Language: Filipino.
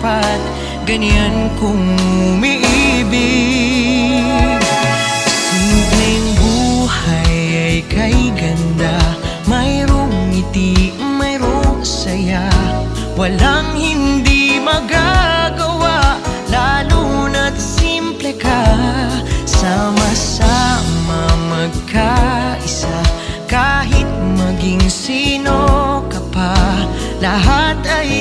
dapat ganyan kung umiibig. Simpleng buhay ay kay ganda, mayroong ngiti, mayroong saya. Walang hindi magagawa, lalo na't simple ka. Sama-sama magkaisa, kahit maging sino ka pa, lahat ay